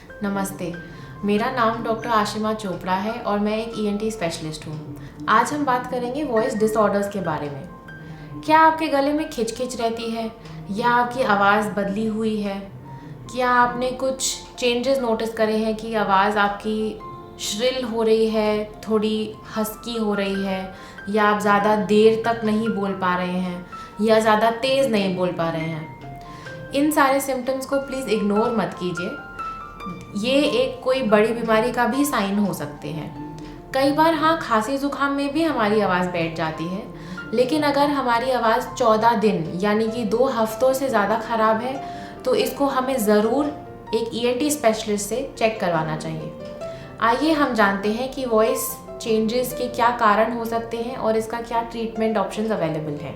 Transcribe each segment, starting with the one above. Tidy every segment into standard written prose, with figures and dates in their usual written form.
नमस्ते, मेरा नाम डॉक्टर आशिमा चोपड़ा है और मैं एक ईएनटी स्पेशलिस्ट हूँ। आज हम बात करेंगे वॉइस डिसऑर्डर्स के बारे में। क्या आपके गले में खिच रहती है या आपकी आवाज़ बदली हुई है? क्या आपने कुछ चेंजेस नोटिस करे हैं कि आवाज़ आपकी श्रिल हो रही है, थोड़ी हस्की हो रही है, या आप ज़्यादा देर तक नहीं बोल पा रहे हैं या ज़्यादा तेज़ नहीं बोल पा रहे हैं? इन सारे सिम्टम्स को प्लीज़ इग्नोर मत कीजिए। ये एक कोई बड़ी बीमारी का भी साइन हो सकते हैं। कई बार हाँ, खांसी जुकाम में भी हमारी आवाज़ बैठ जाती है, लेकिन अगर हमारी आवाज़ 14 दिन यानी कि 2 हफ्तों से ज़्यादा ख़राब है तो इसको हमें ज़रूर एक ईएनटी स्पेशलिस्ट से चेक करवाना चाहिए। आइए हम जानते हैं कि वॉइस चेंजेस के क्या कारण हो सकते हैं और इसका क्या ट्रीटमेंट ऑप्शंस अवेलेबल हैं।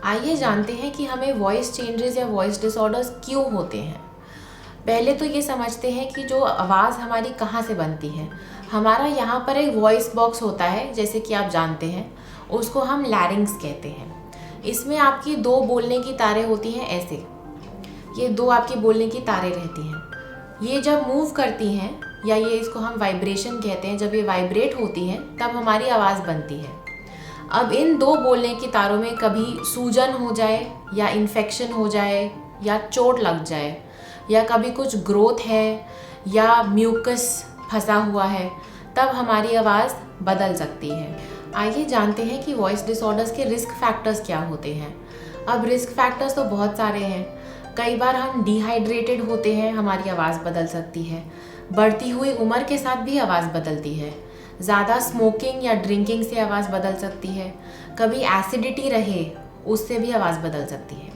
आइए जानते हैं कि हमें वॉइस चेंजेस या वॉइस डिसऑर्डर्स क्यों होते हैं। पहले तो ये समझते हैं कि जो आवाज़ हमारी कहाँ से बनती है। हमारा यहाँ पर एक वॉइस बॉक्स होता है, जैसे कि आप जानते हैं, उसको हम लैरिंग्स कहते हैं। इसमें आपकी 2 बोलने की तारें होती हैं, ऐसे ये 2 आपकी बोलने की तारें रहती हैं। ये जब मूव करती हैं, या ये इसको हम वाइब्रेशन कहते हैं, जब ये वाइब्रेट होती हैं तब हमारी आवाज़ बनती है। अब इन 2 बोलने की तारों में कभी सूजन हो जाए या इन्फेक्शन हो जाए या चोट लग जाए या कभी कुछ ग्रोथ है या म्यूकस फंसा हुआ है, तब हमारी आवाज़ बदल सकती है। आइए जानते हैं कि वॉइस डिसऑर्डर्स के रिस्क फैक्टर्स क्या होते हैं। अब रिस्क फैक्टर्स तो बहुत सारे हैं। कई बार हम डिहाइड्रेटेड होते हैं, हमारी आवाज़ बदल सकती है। बढ़ती हुई उम्र के साथ भी आवाज़ बदलती है। ज़्यादा स्मोकिंग या ड्रिंकिंग से आवाज़ बदल सकती है। कभी एसिडिटी रहे, उससे भी आवाज़ बदल सकती है।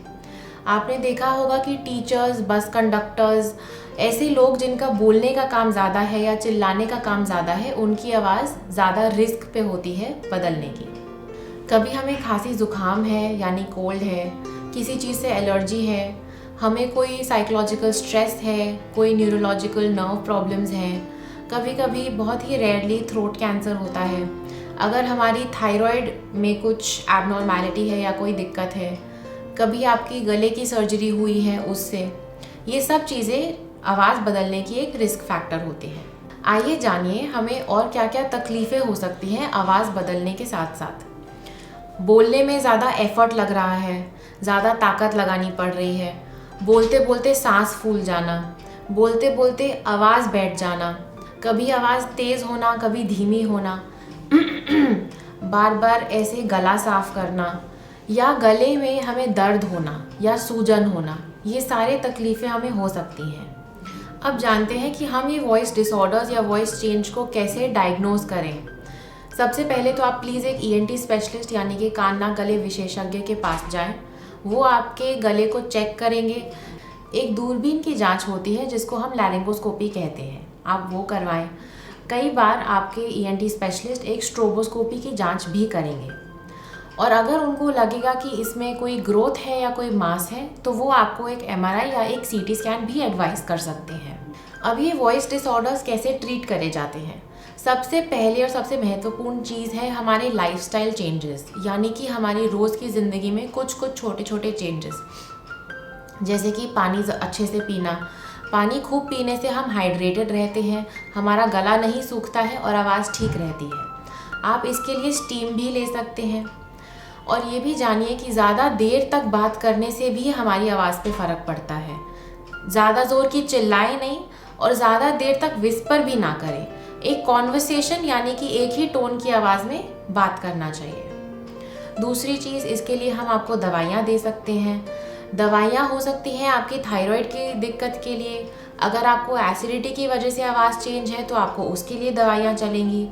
आपने देखा होगा कि टीचर्स, बस कंडक्टर्स, ऐसे लोग जिनका बोलने का काम ज़्यादा है या चिल्लाने का काम ज़्यादा है, उनकी आवाज़ ज़्यादा रिस्क पे होती है बदलने की। कभी हमें खांसी जुकाम है यानी कोल्ड है, किसी चीज़ से एलर्जी है, हमें कोई साइकोलॉजिकल स्ट्रेस है, कोई न्यूरोलॉजिकल नर्व प्रॉब्लम्स हैं, कभी कभी बहुत ही रेयरली थ्रोट कैंसर होता है, अगर हमारी थायराइड में कुछ एबनॉर्मैलिटी है या कोई दिक्कत है, कभी आपकी गले की सर्जरी हुई है उससे, ये सब चीज़ें आवाज़ बदलने की एक रिस्क फैक्टर होती है। आइए जानिए हमें और क्या क्या तकलीफ़ें हो सकती हैं आवाज़ बदलने के साथ साथ। बोलने में ज़्यादा एफर्ट लग रहा है, ज़्यादा ताकत लगानी पड़ रही है, बोलते बोलते सांस फूल जाना, बोलते बोलते आवाज़ बैठ जाना, कभी आवाज़ तेज़ होना, कभी धीमी होना, बार बार ऐसे गला साफ करना, या गले में हमें दर्द होना या सूजन होना, ये सारे तकलीफ़ें हमें हो सकती हैं। अब जानते हैं कि हम ये वॉइस डिसऑर्डर्स या वॉइस चेंज को कैसे डायग्नोज करें। सबसे पहले तो आप प्लीज़ एक ईएनटी स्पेशलिस्ट यानी कि कान नाक गले विशेषज्ञ के पास जाएं। वो आपके गले को चेक करेंगे। एक दूरबीन की जांच होती है जिसको हम लैरिंगोस्कोपी कहते हैं, आप वो करवाएं। कई बार आपके ईएनटी स्पेशलिस्ट एक स्ट्रोबोस्कोपी की जांच भी करेंगे, और अगर उनको लगेगा कि इसमें कोई ग्रोथ है या कोई मास है तो वो आपको एक एमआरआई या एक सीटी स्कैन भी एडवाइस कर सकते हैं। अब ये वॉइस डिसऑर्डर्स कैसे ट्रीट करे जाते हैं। सबसे पहले और सबसे महत्वपूर्ण चीज़ है हमारे लाइफस्टाइल चेंजेस, यानी कि हमारी रोज़ की ज़िंदगी में कुछ छोटे छोटे चेंजेस, जैसे कि पानी अच्छे से पीना। पानी खूब पीने से हम हाइड्रेटेड रहते हैं, हमारा गला नहीं सूखता है और आवाज़ ठीक रहती है। आप इसके लिए स्टीम भी ले सकते हैं। और ये भी जानिए कि ज़्यादा देर तक बात करने से भी हमारी आवाज़ पे फ़र्क पड़ता है। ज़्यादा ज़ोर की चिल्लाएं नहीं और ज़्यादा देर तक विस्पर भी ना करें। एक कॉन्वर्सेशन यानी कि एक ही टोन की आवाज़ में बात करना चाहिए। दूसरी चीज़, इसके लिए हम आपको दवाइयाँ दे सकते हैं। दवाइयाँ हो सकती हैं आपकी थायराइड की दिक्कत के लिए। अगर आपको एसिडिटी की वजह से आवाज़ चेंज है तो आपको उसके लिए दवाइयाँ चलेंगी।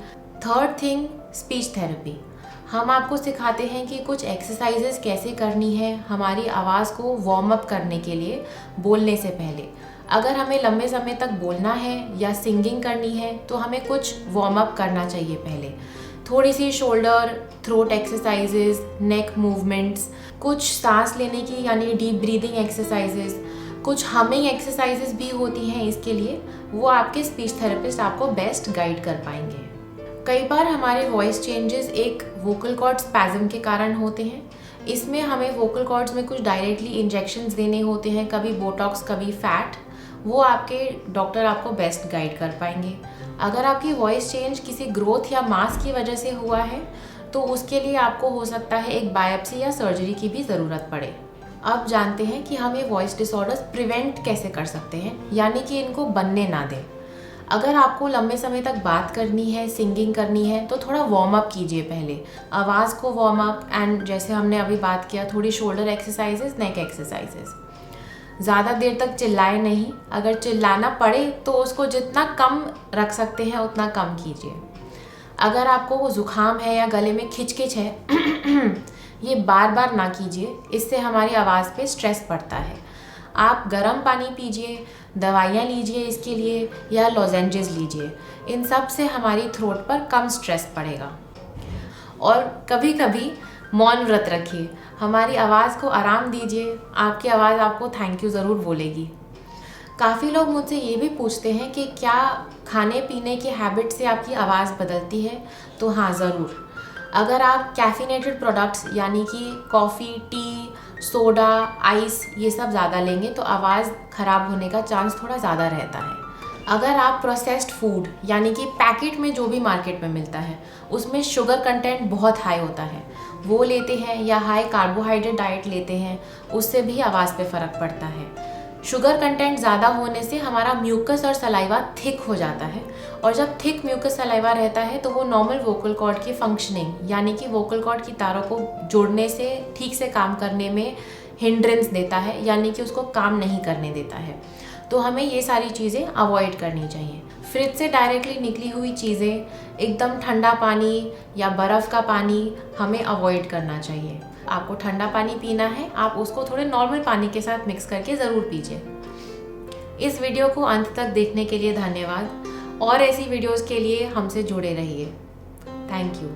Third thing, speech therapy. हम आपको सिखाते हैं कि कुछ एक्सरसाइजेस कैसे करनी है हमारी आवाज़ को वार्म अप करने के लिए बोलने से पहले। अगर हमें लंबे समय तक बोलना है या सिंगिंग करनी है तो हमें कुछ वार्म अप करना चाहिए पहले। थोड़ी सी शोल्डर थ्रोट एक्सरसाइजेस, नेक मूवमेंट्स, कुछ सांस लेने की यानी डीप ब्रीदिंग एक्सरसाइजेस, कुछ हमिंग एक्सरसाइजेस भी होती हैं इसके लिए। वो आपके स्पीच थेरेपिस्ट आपको बेस्ट गाइड कर पाएंगे। कई बार हमारे वॉइस चेंजेस एक वोकल कॉर्ड स्पैज़म के कारण होते हैं। इसमें हमें वोकल कॉर्ड्स में कुछ डायरेक्टली इंजेक्शंस देने होते हैं, कभी बोटॉक्स कभी फैट। वो आपके डॉक्टर आपको बेस्ट गाइड कर पाएंगे। अगर आपकी वॉइस चेंज किसी ग्रोथ या मास की वजह से हुआ है तो उसके लिए आपको हो सकता है एक बायोप्सी या सर्जरी की भी ज़रूरत पड़े। अब जानते हैं कि हम ये वॉइस डिसऑर्डर्स प्रिवेंट कैसे कर सकते हैं, यानी कि इनको बनने ना दें। अगर आपको लंबे समय तक बात करनी है, सिंगिंग करनी है, तो थोड़ा वार्म अप कीजिए पहले, आवाज़ को वार्म अप। एंड जैसे हमने अभी बात किया, थोड़ी शोल्डर एक्सरसाइजेस, नेक एक्सरसाइजेस। ज़्यादा देर तक चिल्लाए नहीं, अगर चिल्लाना पड़े तो उसको जितना कम रख सकते हैं उतना कम कीजिए। अगर आपको वो ज़ुकाम है या गले में खिचखिच है ये बार बार ना कीजिए, इससे हमारी आवाज़ पे स्ट्रेस पड़ता है। आप गर्म पानी पीजिए, दवाइयाँ लीजिए इसके लिए, या लॉजेंजेस लीजिए। इन सब से हमारी थ्रोट पर कम स्ट्रेस पड़ेगा। और कभी कभी मौन व्रत रखिए, हमारी आवाज़ को आराम दीजिए, आपकी आवाज़ आपको थैंक यू ज़रूर बोलेगी। काफ़ी लोग मुझसे ये भी पूछते हैं कि क्या खाने पीने की हैबिट से आपकी आवाज़ बदलती है? तो हाँ, ज़रूर। अगर आप कैफिनेटेड प्रोडक्ट्स यानी कि कॉफ़ी, टी, सोडा, आइस ये सब ज़्यादा लेंगे तो आवाज़ ख़राब होने का चांस थोड़ा ज़्यादा रहता है। अगर आप प्रोसेस्ड फूड यानी कि पैकेट में जो भी मार्केट में मिलता है उसमें शुगर कंटेंट बहुत हाई होता है, वो लेते हैं, या हाई कार्बोहाइड्रेट डाइट लेते हैं, उससे भी आवाज़ पे फ़र्क पड़ता है। शुगर कंटेंट ज़्यादा होने से हमारा म्यूकस और सलाइवा थिक हो जाता है, और जब थिक म्यूकस सलाइवा रहता है तो वो नॉर्मल वोकल कॉर्ड की फंक्शनिंग यानी कि वोकल कॉर्ड की तारों को जोड़ने से, ठीक से काम करने में हिंड्रेंस देता है, यानी कि उसको काम नहीं करने देता है। तो हमें ये सारी चीज़ें अवॉइड करनी चाहिए। फ्रिज से डायरेक्टली निकली हुई चीज़ें, एकदम ठंडा पानी या बर्फ़ का पानी हमें अवॉइड करना चाहिए। आपको ठंडा पानी पीना है, आप उसको थोड़े नॉर्मल पानी के साथ मिक्स करके ज़रूर पीजिए। इस वीडियो को अंत तक देखने के लिए धन्यवाद, और ऐसी वीडियोस के लिए हमसे जुड़े रहिए। Thank you.